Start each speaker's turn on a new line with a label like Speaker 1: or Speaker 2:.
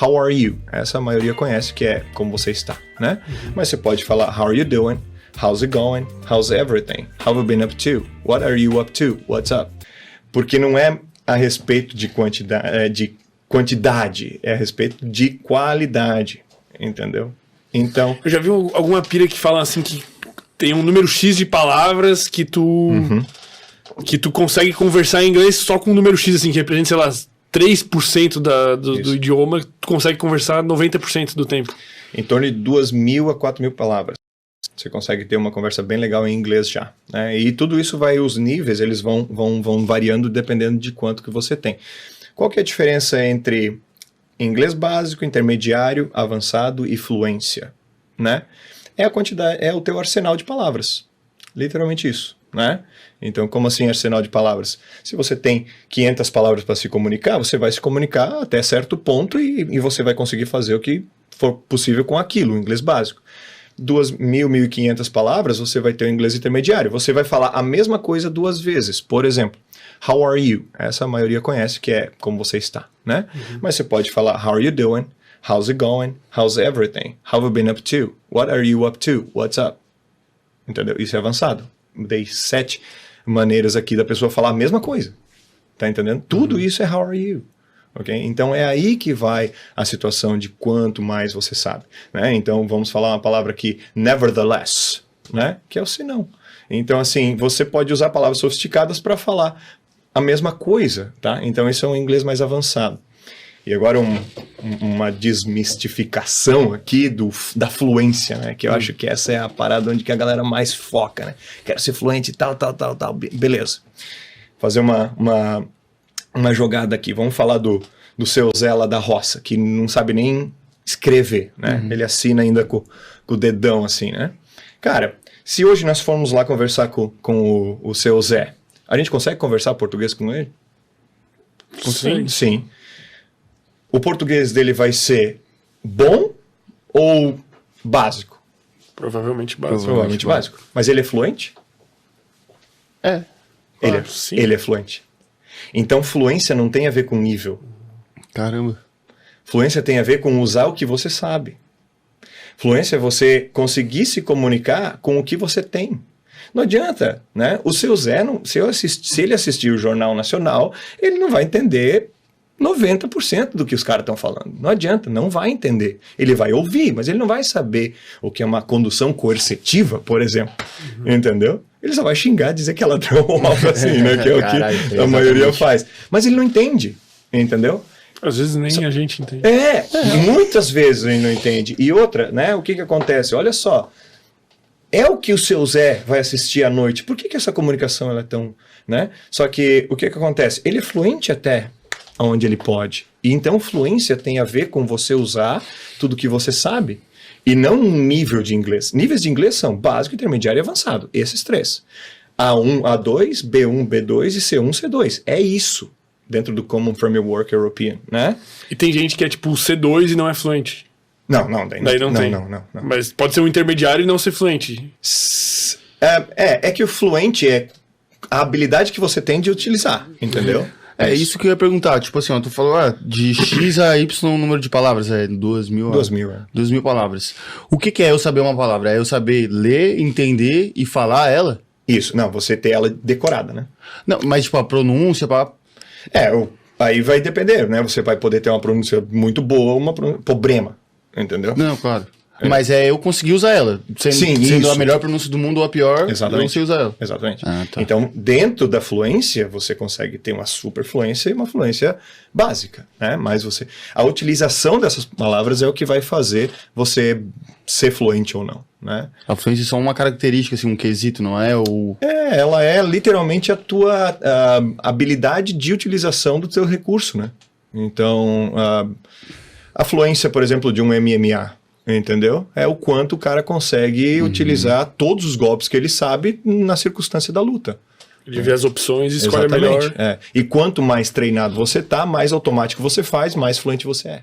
Speaker 1: how are you? Essa a maioria conhece, que é como você está, né? Mas você pode falar how are you doing? How's it going? How's everything? How have you been up to? What are you up to? What's up? Porque não é a respeito de quantidade, é a respeito de qualidade, entendeu? Então...
Speaker 2: Eu já vi alguma pira que fala assim que tem um número X de palavras que tu consegue conversar em inglês só com um número X, assim, que representa, sei lá, 3% do idioma, tu consegue conversar 90% do tempo.
Speaker 1: Em torno de 2.000 a 4.000 palavras. Você consegue ter uma conversa bem legal em inglês já, né? E tudo isso os níveis, eles vão variando dependendo de quanto que você tem. Qual que é a diferença entre inglês básico, intermediário, avançado e fluência, né? É a quantidade, é o teu arsenal de palavras. Literalmente isso, né? Então, como assim arsenal de palavras? Se você tem 500 palavras para se comunicar, você vai se comunicar até certo ponto e você vai conseguir fazer o que for possível com aquilo, o inglês básico. 2.000, 1.500 palavras, você vai ter o inglês intermediário. Você vai falar a mesma coisa 2 vezes. Por exemplo, how are you? Essa a maioria conhece, que é como você está, né? Mas você pode falar how are you doing? How's it going? How's everything? How have you been up to? What are you up to? What's up? Entendeu? Isso é avançado. Dei 7 maneiras aqui da pessoa falar a mesma coisa. Tá entendendo? Tudo isso é how are you. Okay? Então é aí que vai a situação de quanto mais você sabe, né? Então vamos falar uma palavra aqui, nevertheless, né? Que é o senão. Então assim, você pode usar palavras sofisticadas para falar a mesma coisa, tá? Então isso é um inglês mais avançado. E agora uma desmistificação aqui da fluência, né? Que eu acho que essa é a parada onde que a galera mais foca, né? Quero ser fluente e tal. Beleza. Fazer uma jogada aqui. Vamos falar do seu Zé lá da roça, que não sabe nem escrever, né? Ele assina ainda com o dedão assim, né? Cara, se hoje nós formos lá conversar com o seu Zé, a gente consegue conversar português com ele?
Speaker 2: Consegue?
Speaker 1: Sim. O português dele vai ser bom ou básico?
Speaker 2: Provavelmente básico.
Speaker 1: Provavelmente básico. Mas ele é fluente?
Speaker 3: É.
Speaker 1: Ele é fluente. Então, fluência não tem a ver com nível.
Speaker 3: Caramba.
Speaker 1: Fluência tem a ver com usar o que você sabe. Fluência é você conseguir se comunicar com o que você tem. Não adianta, né? O seu Zé, se ele assistir o Jornal Nacional, ele não vai entender 90% do que os caras estão falando. Não adianta, não vai entender. Ele vai ouvir, mas ele não vai saber o que é uma condução coercitiva, por exemplo. Entendeu? Ele só vai xingar, dizer que é ladrão ou algo assim, né? Que é o que a maioria faz. Mas ele não entende, entendeu?
Speaker 2: Às vezes nem a gente entende.
Speaker 1: Muitas vezes ele não entende. E outra, né? O que acontece? Olha só. É o que o seu Zé vai assistir à noite. Por que essa comunicação ela é tão... né? Só que o que acontece? Ele é fluente até onde ele pode. E então fluência tem a ver com você usar tudo que você sabe. E não um nível de inglês. Níveis de inglês são básico, intermediário e avançado. Esses 3. A1, A2, B1, B2 e C1, C2. É isso. Dentro do Common Framework European, né?
Speaker 2: E tem gente que é tipo C2 e não é fluente.
Speaker 1: Daí não tem. Não.
Speaker 2: Mas pode ser um intermediário e não ser fluente.
Speaker 1: É que o fluente é a habilidade que você tem de utilizar, entendeu?
Speaker 3: É isso que eu ia perguntar. Tipo assim, ó, tu falou de X a Y número de palavras. É 2.000. 2.000 palavras. O que é eu saber uma palavra? É eu saber ler, entender e falar ela?
Speaker 1: Isso. Não, você ter ela decorada, né?
Speaker 3: Não, mas tipo a pronúncia...
Speaker 1: Aí vai depender, né? Você vai poder ter uma pronúncia muito boa ou uma problema, entendeu?
Speaker 3: Não, claro. Mas eu consegui usar ela. Sendo a melhor pronúncia do mundo ou a pior,
Speaker 1: exatamente.
Speaker 3: Eu consegui usar ela.
Speaker 1: Exatamente.
Speaker 3: Tá.
Speaker 1: Então, dentro da fluência, você consegue ter uma super fluência e uma fluência básica, né? Mas a utilização dessas palavras é o que vai fazer você ser fluente ou não, né?
Speaker 3: A fluência é só uma característica, assim, um quesito, não é?
Speaker 1: Ela é literalmente a tua habilidade de utilização do teu recurso, né? Então, a fluência, por exemplo, de um MMA, entendeu? É o quanto o cara consegue utilizar todos os golpes que ele sabe na circunstância da luta.
Speaker 2: Ele vê as opções e escolhe a melhor.
Speaker 1: E quanto mais treinado você tá, mais automático você faz, mais fluente você é.